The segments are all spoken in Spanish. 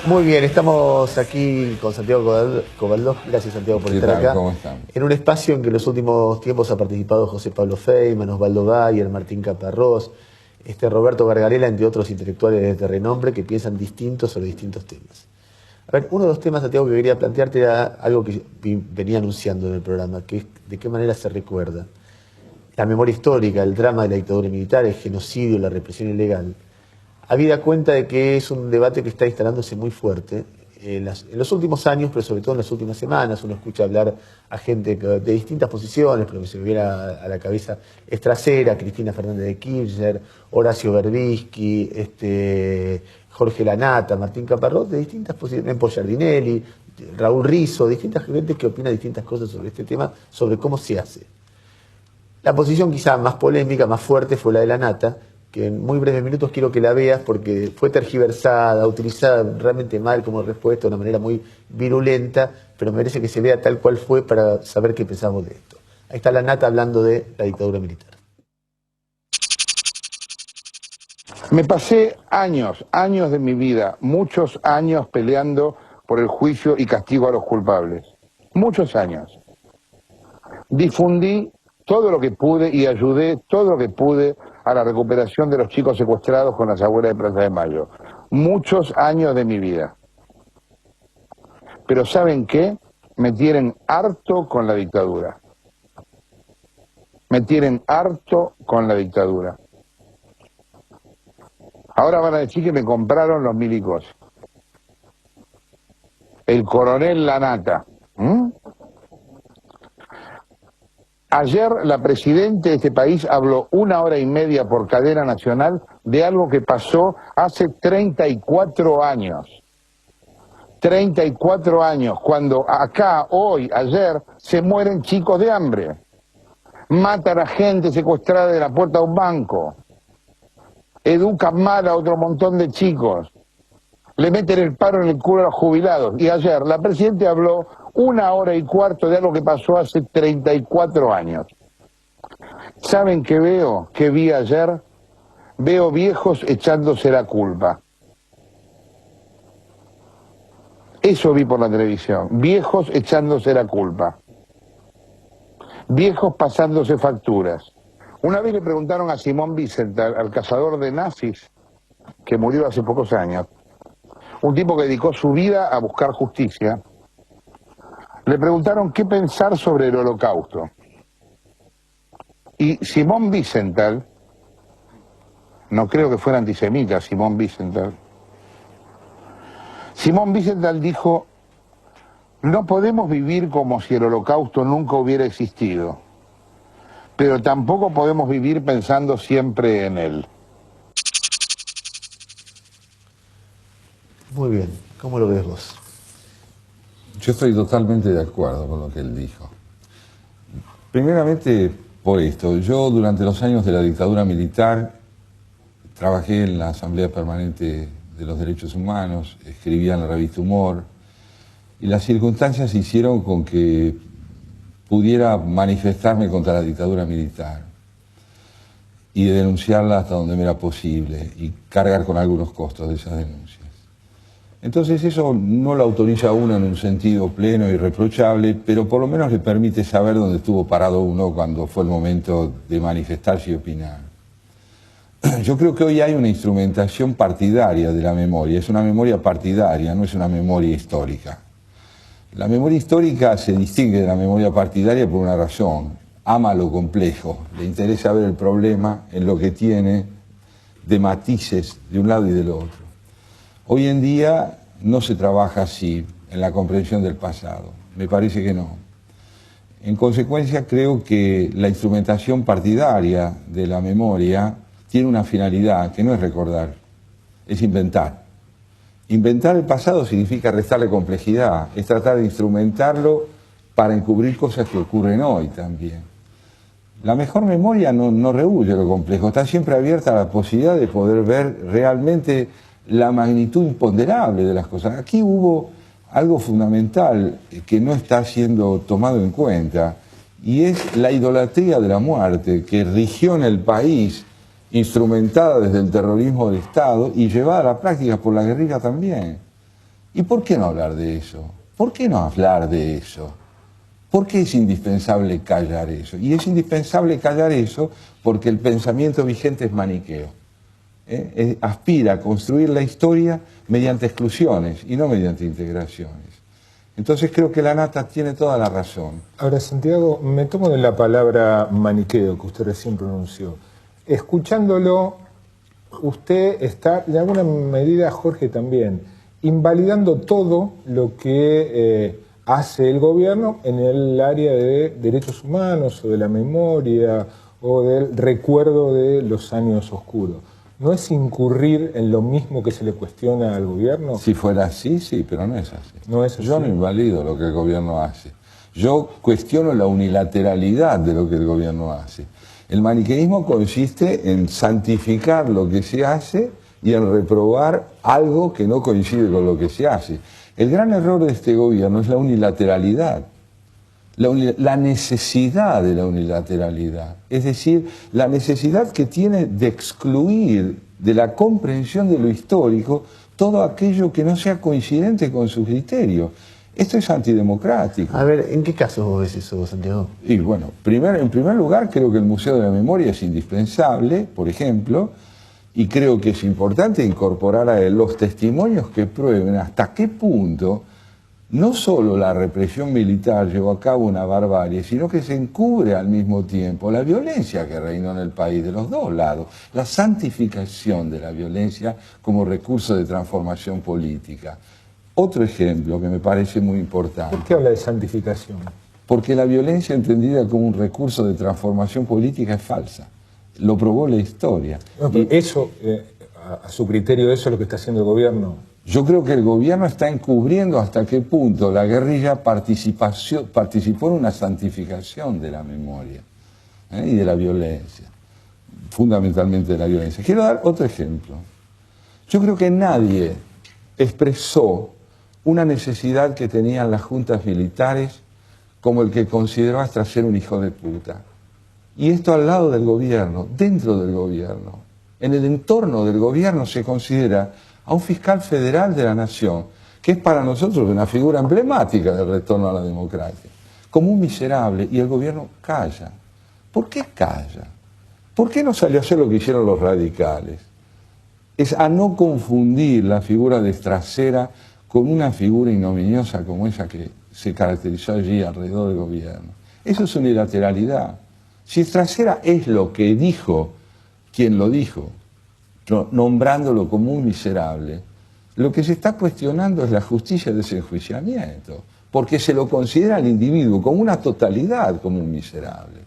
Muy bien, estamos aquí con Santiago Cobaldós. Gracias, Santiago, por estar acá. ¿Cómo están? En un espacio en que en los últimos tiempos ha participado José Pablo Feynman, Osvaldo Bayer, Martín Caparrós, Roberto Gargarella, entre otros intelectuales de renombre que piensan distintos sobre distintos temas. A ver, uno de los temas, Santiago, que quería plantearte era algo que venía anunciando en el programa, que es de qué manera se recuerda la memoria histórica, el drama de la dictadura militar, el genocidio, la represión ilegal. Habida cuenta de que es un debate que está instalándose muy fuerte en los últimos años, pero sobre todo en las últimas semanas. Uno escucha hablar a gente de distintas posiciones, pero que se me viene a la cabeza Estracera, Cristina Fernández de Kirchner, Horacio Berbisky, Jorge Lanata, Martín Caparrós, de distintas posiciones, Mempo Giardinelli, Raúl Rizzo, distintas gente que opina distintas cosas sobre este tema, sobre cómo se hace. La posición quizá más polémica, más fuerte, fue la de Lanata, que en muy breves minutos quiero que la veas porque fue tergiversada, utilizada realmente mal como respuesta, de una manera muy virulenta, pero merece que se vea tal cual fue para saber qué pensamos de esto. Ahí está Lanata hablando de la dictadura militar. Me pasé años de mi vida, muchos años peleando por el juicio y castigo a los culpables. Muchos años. Difundí todo lo que pude y ayudé todo lo que pude a la recuperación de los chicos secuestrados con las abuelas de Plaza de Mayo. Muchos años de mi vida. Pero ¿saben qué? Me tienen harto con la dictadura. Me tienen harto con la dictadura. Ahora van a decir que me compraron los milicos. El coronel Lanata. Ayer la presidenta de este país habló 1 hora y media por cadena nacional de algo que pasó hace 34 años. 34 años, cuando acá, hoy, ayer, se mueren chicos de hambre. Matan a gente secuestrada de la puerta de un banco. Educan mal a otro montón de chicos. Le meten el paro en el culo a los jubilados. Y ayer la presidenta habló 1 hora y cuarto de algo que pasó hace 34 años. ¿Saben qué veo? ¿Qué vi ayer? Veo viejos echándose la culpa. Eso vi por la televisión. Viejos echándose la culpa. Viejos pasándose facturas. Una vez le preguntaron a Simón Wiesenthal, al cazador de nazis, que murió hace pocos años, un tipo que dedicó su vida a buscar justicia, le preguntaron qué pensar sobre el Holocausto. Y Simón Wiesenthal, no creo que fuera antisemita Simón Wiesenthal dijo: no podemos vivir como si el Holocausto nunca hubiera existido, pero tampoco podemos vivir pensando siempre en él. Muy bien, ¿cómo lo ves vos? Yo estoy totalmente de acuerdo con lo que él dijo. Primeramente, por esto, yo durante los años de la dictadura militar trabajé en la Asamblea Permanente de los Derechos Humanos, escribía en la revista Humor, y las circunstancias hicieron con que pudiera manifestarme contra la dictadura militar y denunciarla hasta donde me era posible y cargar con algunos costos de esas denuncias. Entonces eso no lo autoriza a uno en un sentido pleno y irreprochable, pero por lo menos le permite saber dónde estuvo parado uno cuando fue el momento de manifestarse y opinar. Yo creo que hoy hay una instrumentación partidaria de la memoria, es una memoria partidaria, no es una memoria histórica. La memoria histórica se distingue de la memoria partidaria por una razón: ama lo complejo, le interesa ver el problema en lo que tiene de matices de un lado y del otro. Hoy en día no se trabaja así en la comprensión del pasado, me parece que no. En consecuencia, creo que la instrumentación partidaria de la memoria tiene una finalidad que no es recordar, es inventar. Inventar el pasado significa restarle complejidad, es tratar de instrumentarlo para encubrir cosas que ocurren hoy también. La mejor memoria no rehúye lo complejo, está siempre abierta a la posibilidad de poder ver realmente la magnitud imponderable de las cosas. Aquí hubo algo fundamental que no está siendo tomado en cuenta, y es la idolatría de la muerte que rigió en el país, instrumentada desde el terrorismo de Estado y llevada a la práctica por la guerrilla también. ¿Y por qué no hablar de eso? ¿Por qué no hablar de eso? ¿Por qué es indispensable callar eso? Y es indispensable callar eso porque el pensamiento vigente es maniqueo. Aspira a construir la historia mediante exclusiones y no mediante integraciones. Entonces creo que Lanata tiene toda la razón. Ahora, Santiago, me tomo de la palabra maniqueo que usted recién pronunció. Escuchándolo, usted está, de alguna medida, Jorge también, invalidando todo lo que hace el gobierno en el área de derechos humanos o de la memoria o del recuerdo de los años oscuros. ¿No es incurrir en lo mismo que se le cuestiona al gobierno? Si fuera así, sí, pero no es así. No es así. Yo no invalido lo que el gobierno hace. Yo cuestiono la unilateralidad de lo que el gobierno hace. El maniqueísmo consiste en santificar lo que se hace y en reprobar algo que no coincide con lo que se hace. El gran error de este gobierno es la unilateralidad. La necesidad de la unilateralidad, es decir, la necesidad que tiene de excluir de la comprensión de lo histórico todo aquello que no sea coincidente con sus criterios. Esto es antidemocrático. A ver, ¿en qué casos vos ves eso, Santiago? Y bueno, en primer lugar creo que el Museo de la Memoria es indispensable, por ejemplo, y creo que es importante incorporar a él los testimonios que prueben hasta qué punto no solo la represión militar llevó a cabo una barbarie, sino que se encubre al mismo tiempo la violencia que reinó en el país de los dos lados, la santificación de la violencia como recurso de transformación política. Otro ejemplo que me parece muy importante. ¿Por qué habla de santificación? Porque la violencia entendida como un recurso de transformación política es falsa. Lo probó la historia. No, pero eso, a su criterio, eso es lo que está haciendo el gobierno. Yo creo que el gobierno está encubriendo hasta qué punto la guerrilla participó en una santificación de la memoria y de la violencia, fundamentalmente de la violencia. Quiero dar otro ejemplo. Yo creo que nadie expresó una necesidad que tenían las juntas militares como el que consideró hasta ser un hijo de puta. Y esto al lado del gobierno, dentro del gobierno, en el entorno del gobierno se considera a un fiscal federal de la nación, que es para nosotros una figura emblemática del retorno a la democracia, como un miserable, y el gobierno calla. ¿Por qué calla? ¿Por qué no salió a hacer lo que hicieron los radicales? Es a no confundir la figura de Estracera con una figura ignominiosa como esa que se caracterizó allí alrededor del gobierno. Eso es unilateralidad. Si Estracera es lo que dijo quien lo dijo, nombrándolo como un miserable, lo que se está cuestionando es la justicia de ese enjuiciamiento, porque se lo considera al individuo como una totalidad, como un miserable.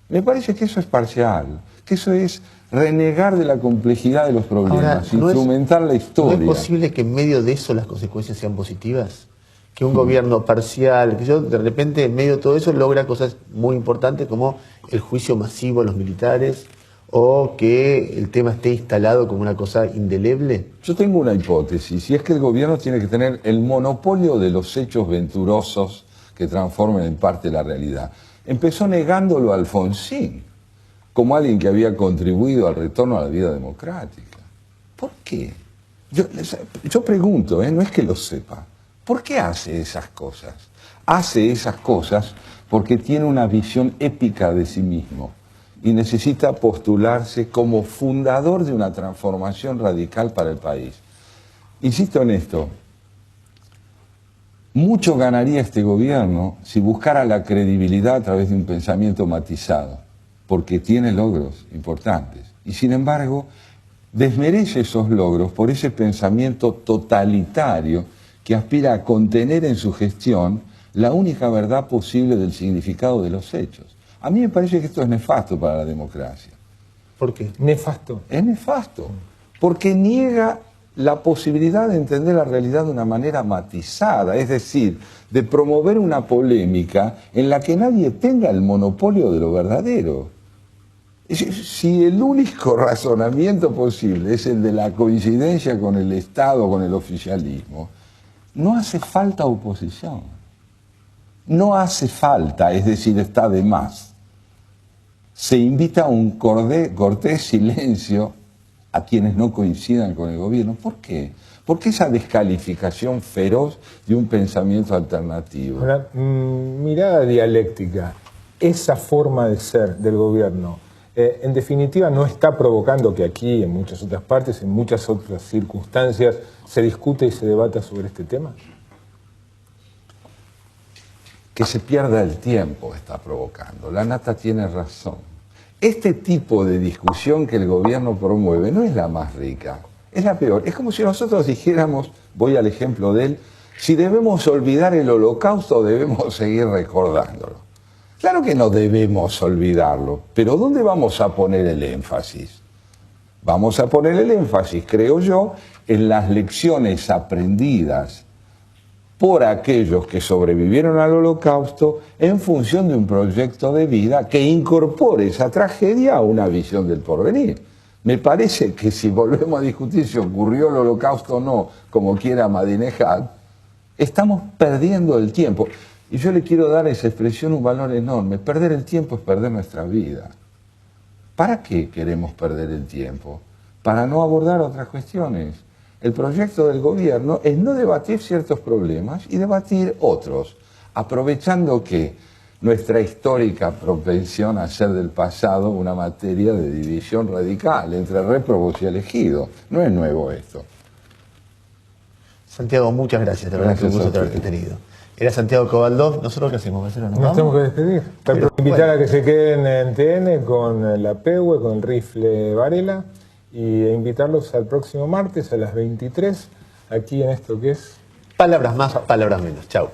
Me parece que eso es parcial, que eso es renegar de la complejidad de los problemas, Ahora, instrumentar la historia. ¿No es posible que en medio de eso las consecuencias sean positivas? Que un gobierno parcial, que yo de repente en medio de todo eso logra cosas muy importantes como el juicio masivo a los militares, o que el tema esté instalado como una cosa indeleble? Yo tengo una hipótesis, y es que el gobierno tiene que tener el monopolio de los hechos venturosos que transformen en parte la realidad. Empezó negándolo a Alfonsín, como alguien que había contribuido al retorno a la vida democrática. ¿Por qué? Yo pregunto, no es que lo sepa, ¿por qué hace esas cosas? Hace esas cosas porque tiene una visión épica de sí mismo y necesita postularse como fundador de una transformación radical para el país. Insisto en esto, mucho ganaría este gobierno si buscara la credibilidad a través de un pensamiento matizado, porque tiene logros importantes. Y sin embargo, desmerece esos logros por ese pensamiento totalitario que aspira a contener en su gestión la única verdad posible del significado de los hechos. A mí me parece que esto es nefasto para la democracia. ¿Por qué? Nefasto. Es nefasto, porque niega la posibilidad de entender la realidad de una manera matizada, es decir, de promover una polémica en la que nadie tenga el monopolio de lo verdadero. Si el único razonamiento posible es el de la coincidencia con el Estado, con el oficialismo, no hace falta oposición. No hace falta, es decir, está de más. Se invita a un cortés silencio a quienes no coincidan con el gobierno. ¿Por qué? ¿Por qué esa descalificación feroz de un pensamiento alternativo? Una mirada dialéctica, esa forma de ser del gobierno, en definitiva no está provocando que aquí, en muchas otras partes, en muchas otras circunstancias, se discute y se debata sobre este tema. Que se pierda el tiempo está provocando. La Nata tiene razón. Este tipo de discusión que el gobierno promueve no es la más rica, es la peor. Es como si nosotros dijéramos, voy al ejemplo de él, si debemos olvidar el Holocausto o debemos seguir recordándolo. Claro que no debemos olvidarlo, pero ¿dónde vamos a poner el énfasis? Vamos a poner el énfasis, creo yo, en las lecciones aprendidas por aquellos que sobrevivieron al Holocausto en función de un proyecto de vida que incorpore esa tragedia a una visión del porvenir. Me parece que si volvemos a discutir si ocurrió el Holocausto o no, como quiera Ahmadinejad, estamos perdiendo el tiempo. Y yo le quiero dar a esa expresión un valor enorme. Perder el tiempo es perder nuestra vida. ¿Para qué queremos perder el tiempo? Para no abordar otras cuestiones. El proyecto del gobierno es no debatir ciertos problemas y debatir otros, aprovechando que nuestra histórica propensión a hacer del pasado una materia de división radical entre réprobos y elegidos. No es nuevo esto. Santiago, muchas gracias, de verdad que un gusto haberte tenido. Era Santiago Cobaldó. ¿Nosotros qué hacemos, Marcelo? ¿Nos vamos? Tenemos que despedir. Pero invitar a que se queden en TN con la PEHUE, con el rifle Varela, y invitarlos al próximo martes a las 23, aquí en esto que es... Palabras más, palabras menos. Chau.